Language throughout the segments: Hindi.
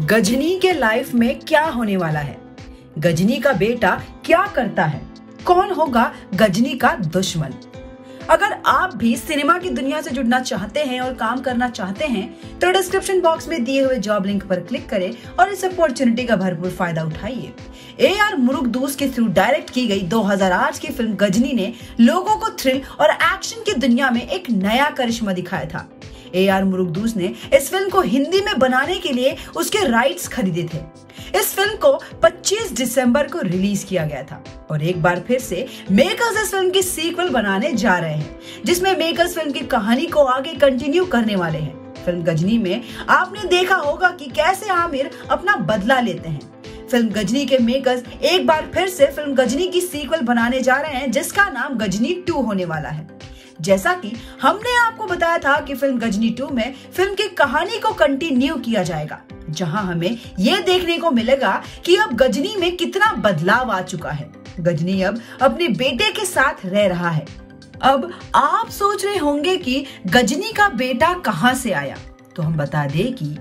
गजनी के लाइफ में क्या होने वाला है, गजनी का बेटा क्या करता है, कौन होगा गजनी का दुश्मन। अगर आप भी सिनेमा की दुनिया से जुड़ना चाहते हैं और काम करना चाहते हैं तो डिस्क्रिप्शन बॉक्स में दिए हुए जॉब लिंक पर क्लिक करें और इस अपॉर्चुनिटी का भरपूर फायदा उठाइए। AR मुरुगदूस के थ्रू डायरेक्ट की गई 2008 की फिल्म गजनी ने लोगों को थ्रिल और एक्शन की दुनिया में एक नया करिश्मा दिखाया था। AR मुरुगदूस ने इस फिल्म को हिंदी में बनाने के लिए उसके राइट्स खरीदे थे। इस फिल्म को 25 दिसंबर को रिलीज किया गया था और एक बार फिर से मेकर्स इस फिल्म की सीक्वल बनाने जा रहे हैं, जिसमें मेकर्स फिल्म की कहानी को आगे कंटिन्यू करने वाले हैं। फिल्म गजनी में आपने देखा होगा कि कैसे आमिर अपना बदला लेते हैं। फिल्म गजनी के मेकर्स एक बार फिर से फिल्म गजनी की सीक्वल बनाने जा रहे हैं, जिसका नाम गजनी 2 होने वाला है। जैसा कि हमने आपको बताया था कि फिल्म गजनी 2 में फिल्म की कहानी को कंटिन्यू किया जाएगा, जहां हमें यह देखने को मिलेगा कि अब गजनी में कितना बदलाव आ चुका है। गजनी अब अपने बेटे के साथ रह रहा है। अब आप सोच रहे होंगे कि गजनी का बेटा कहां से आया, तो हम बता दें कि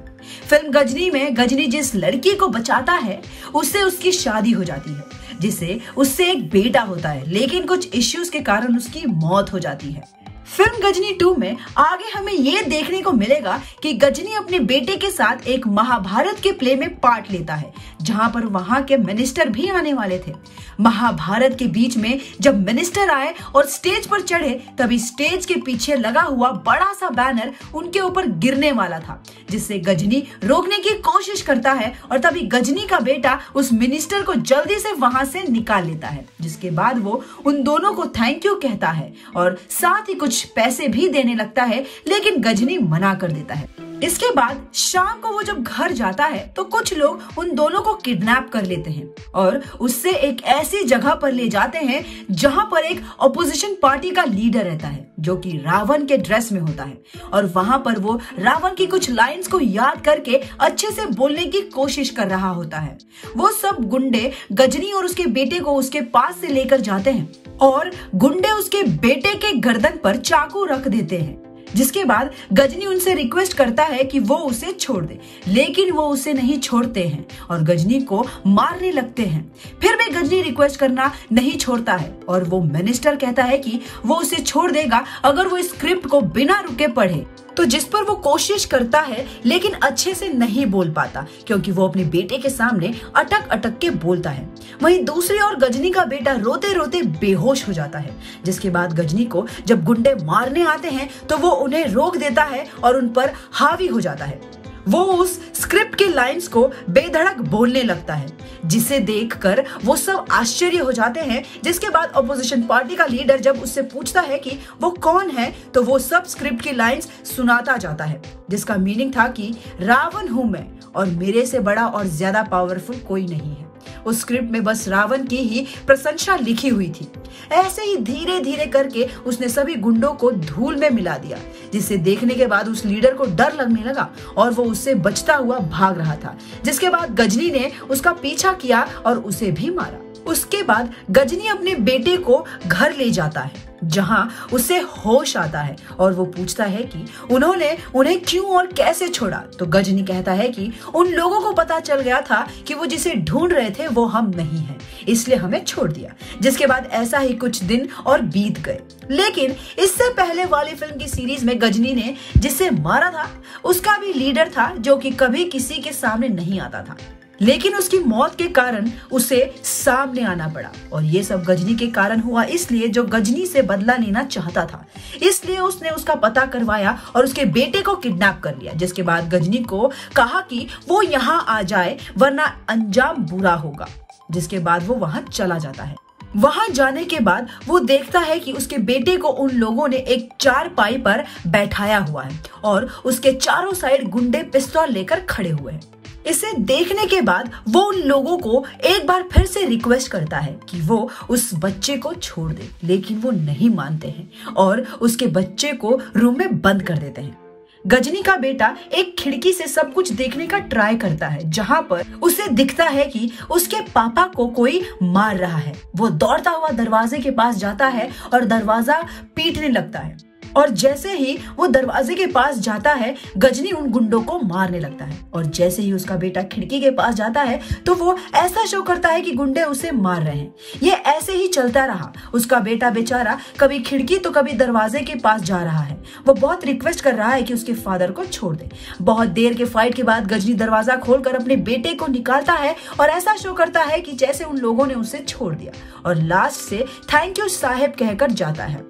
फिल्म गजनी में गजनी जिस लड़की को बचाता है उससे उसकी शादी हो जाती है, जिससे उससे एक बेटा होता है, लेकिन कुछ इश्यूज के कारण उसकी मौत हो जाती है। फिल्म गजनी 2 में आगे हमें ये देखने को मिलेगा कि गजनी अपने बेटे के साथ एक महाभारत के प्ले में पार्ट लेता है, जहां पर वहां के मिनिस्टर भी आने वाले थे। महाभारत के बीच में जब मिनिस्टर आए और स्टेज पर चढ़े, तभी स्टेज के पीछे लगा हुआ बड़ा सा बैनर उनके ऊपर गिरने वाला था, जिससे गजनी रोकने की कोशिश करता है और तभी गजनी का बेटा उस मिनिस्टर को जल्दी से वहां से निकाल लेता है। जिसके बाद वो उन दोनों को थैंक यू कहता है और साथ ही कुछ पैसे भी देने लगता है, लेकिन गजनी मना कर देता है। इसके बाद शाम को वो जब घर जाता है तो कुछ लोग उन दोनों को किडनैप कर लेते हैं और उससे एक ऐसी जगह पर ले जाते हैं जहां पर एक ऑपोजिशन पार्टी का लीडर रहता है, जो कि रावण के ड्रेस में होता है, और वहां पर वो रावण की कुछ लाइंस को याद करके अच्छे से बोलने की कोशिश कर रहा होता है। वो सब गुंडे गजनी और उसके बेटे को उसके पास से लेकर जाते हैं और गुंडे उसके बेटे के गर्दन पर चाकू रख देते हैं। जिसके बाद गजनी उनसे रिक्वेस्ट करता है कि वो उसे छोड़ दे, लेकिन वो उसे नहीं छोड़ते हैं और गजनी को मारने लगते हैं। फिर भी गजनी रिक्वेस्ट करना नहीं छोड़ता है और वो मिनिस्टर कहता है कि वो उसे छोड़ देगा अगर वो स्क्रिप्ट को बिना रुके पढ़े, तो जिस पर वो कोशिश करता है लेकिन अच्छे से नहीं बोल पाता, क्योंकि वो अपने बेटे के सामने अटक अटक के बोलता है। वहीं दूसरी ओर गजनी का बेटा रोते रोते बेहोश हो जाता है। जिसके बाद गजनी को जब गुंडे मारने आते हैं तो वो उन्हें रोक देता है और उन पर हावी हो जाता है। वो उस स्क्रिप्ट की लाइंस को बेधड़क बोलने लगता है, जिसे देखकर वो सब आश्चर्य हो जाते हैं। जिसके बाद ऑपोजिशन पार्टी का लीडर जब उससे पूछता है कि वो कौन है, तो वो सब स्क्रिप्ट की लाइंस सुनाता जाता है, जिसका मीनिंग था कि रावण हूं मैं और मेरे से बड़ा और ज्यादा पावरफुल कोई नहीं है। उस स्क्रिप्ट में बस रावण की ही प्रशंसा लिखी हुई थी। ऐसे ही धीरे धीरे करके उसने सभी गुंडों को धूल में मिला दिया, जिसे देखने के बाद उस लीडर को डर लगने लगा और वो उससे बचता हुआ भाग रहा था। जिसके बाद गजनी ने उसका पीछा किया और उसे भी मारा। उसके बाद गजनी अपने बेटे को घर ले जाता है, जहां उसे होश आता है और वो पूछता है कि उन्होंने उन्हें क्यों और कैसे छोड़ा। तो गजनी कहता है कि उन लोगों को पता चल गया था कि वो जिसे ढूंढ रहे थे वो हम नहीं हैं, इसलिए हमें छोड़ दिया। जिसके बाद ऐसा ही कुछ दिन और बीत गए। लेकिन इससे पहले वाली फिल्म की सीरीज में गजनी ने जिसे मारा था उसका भी लीडर था, जो कि कभी किसी के सामने नहीं आता था, लेकिन उसकी मौत के कारण उसे सामने आना पड़ा। और ये सब गजनी के कारण हुआ, इसलिए जो गजनी से बदला लेना चाहता था, इसलिए उसने उसका पता करवाया और उसके बेटे को किडनैप कर लिया। जिसके बाद गजनी को कहा कि वो यहाँ आ जाए वरना अंजाम बुरा होगा। जिसके बाद वो वहां चला जाता है। वहां जाने के बाद वो देखता है कि उसके बेटे को उन लोगों ने एक चारपाई पर बैठाया हुआ है और उसके चारों साइड गुंडे पिस्तौल लेकर खड़े हुए हैं। इसे देखने के बाद वो उन लोगों को एक बार फिर से रिक्वेस्ट करता है कि वो उस बच्चे को छोड़ दे, लेकिन वो नहीं मानते हैं और उसके बच्चे को रूम में बंद कर देते हैं। गजनी का बेटा एक खिड़की से सब कुछ देखने का ट्राई करता है, जहां पर उसे दिखता है कि उसके पापा को कोई मार रहा है। वो दौड़ता हुआ दरवाजे के पास जाता है और दरवाजा पीटने लगता है। और जैसे ही वो दरवाजे के पास जाता है, गजनी उन गुंडों को मारने लगता है। और जैसे ही उसका बेटा खिड़की के पास जाता है तो वो ऐसा शो करता है कि गुंडे उसे मार रहे हैं। ये ऐसे ही चलता रहा। उसका बेटा बेचारा कभी खिड़की तो कभी दरवाजे के पास जा रहा है। वो बहुत रिक्वेस्ट कर रहा है कि उसके फादर को छोड़ दे। बहुत देर के फाइट के बाद गजनी दरवाजा खोलकर अपने बेटे को निकालता है और ऐसा शो करता है कि जैसे उन लोगों ने उसे छोड़ दिया, और लास्ट से थैंक यू साहेब कहकर जाता है।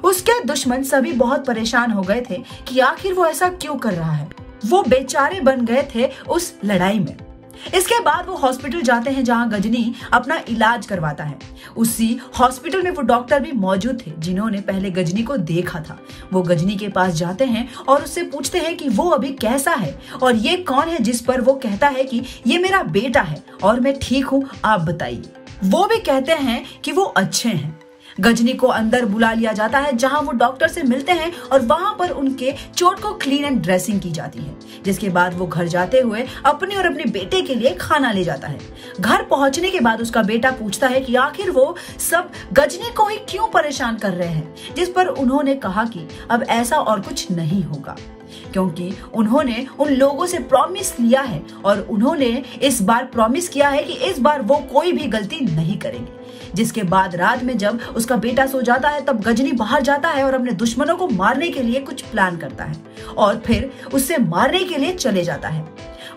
उसके दुश्मन सभी बहुत परेशान हो गए थे कि आखिर वो ऐसा क्यों कर रहा है। वो बेचारे बन गए थे उस लड़ाई में। इसके बाद वो हॉस्पिटल जाते हैं जहां गजनी अपना इलाज करवाता है। उसी हॉस्पिटल में वो डॉक्टर भी मौजूद थे जिन्होंने पहले गजनी को देखा था। वो गजनी के पास जाते हैं और उससे पूछते हैं कि वो अभी कैसा है और ये कौन है, जिस पर वो कहता है कि ये मेरा बेटा है और मैं ठीक हूं, आप बताइए। वो भी कहते हैं कि वो अच्छे हैं। गजनी को अंदर बुला लिया जाता है जहां वो डॉक्टर से मिलते हैं और वहां पर उनके चोट को क्लीन एंड ड्रेसिंग की जाती है। जिसके बाद वो घर जाते हुए अपने और अपने बेटे के लिए खाना ले जाता है। घर पहुंचने के बाद उसका बेटा पूछता है कि आखिर वो सब गजनी को ही क्यों परेशान कर रहे हैं, जिस पर उन्होंने कहा कि अब ऐसा और कुछ नहीं होगा, क्योंकि उन्होंने उन लोगों से प्रॉमिस लिया है और उन्होंने इस बार प्रॉमिस किया है कि इस बार वो कोई भी गलती नहीं करेंगे। जिसके बाद रात में जब उसका बेटा सो जाता है तब गजनी बाहर जाता है और अपने दुश्मनों को मारने के लिए कुछ प्लान करता है और फिर उससे मारने के लिए चले जाता है।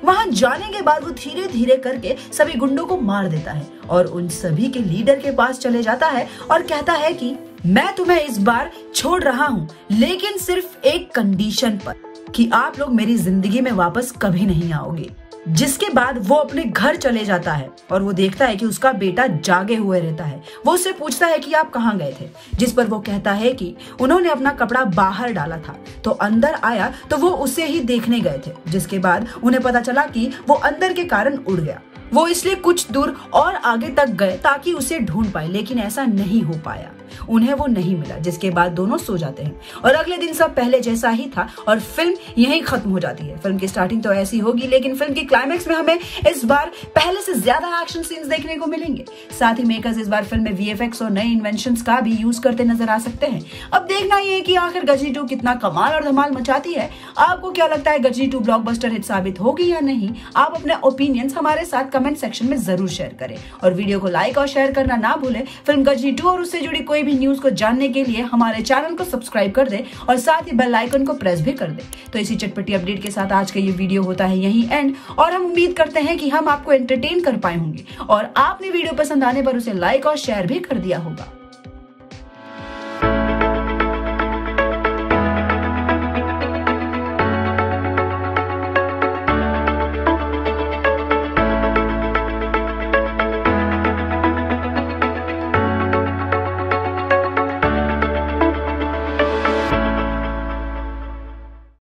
वहां जाने के बाद वो धीरे धीरे करके सभी गुंडों को मार देता है और उन सभी के लीडर के पास चले जाता है और कहता है कि मैं तुम्हें इस बार छोड़ रहा हूं, लेकिन सिर्फ एक कंडीशन पर, कि आप लोग मेरी जिंदगी में वापस कभी नहीं आओगे। जिसके बाद वो अपने घर चले जाता है और वो देखता है कि उसका बेटा जागे हुए रहता है। वो उससे पूछता है कि आप कहाँ गए थे, जिस पर वो कहता है कि उन्होंने अपना कपड़ा बाहर डाला था तो अंदर आया तो वो उसे ही देखने गए थे। जिसके बाद उन्हें पता चला कि वो अंदर के कारण उड़ गया। वो इसलिए कुछ दूर और आगे तक गए ताकि उसे ढूंढ पाए, लेकिन ऐसा नहीं हो पाया, उन्हें वो नहीं मिला। जिसके बाद दोनों सो जाते हैं और अगले दिन सब पहले जैसा ही था और फिल्म यहीं खत्म हो जाती है। फिल्म की स्टार्टिंग तो ऐसी होगी, लेकिन फिल्म की क्लाइमैक्स में हमें इस बार पहले से ज्यादा एक्शन सीन्स देखने को मिलेंगे। साथ ही मेकर्स इस बार फिल्म में वीएफएक्स और नए इन्वेंशंस का भी यूज करते नजर आ सकते हैं। अब देखना ये है कि आखिर गजनी 2 कितना कमाल और धमाल मचाती है। आपको क्या लगता है, गजनी 2 ब्लॉकबस्टर हिट साबित होगी या नहीं? आप अपने ओपिनियंस हमारे साथ कमेंट सेक्शन में जरूर शेयर करें और वीडियो को लाइक और शेयर करना ना भूलें। फिल्म गजनी 2 और उससे जुड़ी कोई भी न्यूज को जानने के लिए हमारे चैनल को सब्सक्राइब कर दें और साथ ही बेल आइकन को प्रेस भी कर दें। तो इसी चटपटी अपडेट के साथ आज का ये वीडियो होता है यहीं एंड, और हम उम्मीद करते हैं कि हम आपको एंटरटेन कर पाए होंगे और आपने वीडियो पसंद आने पर उसे लाइक और शेयर भी कर दिया होगा।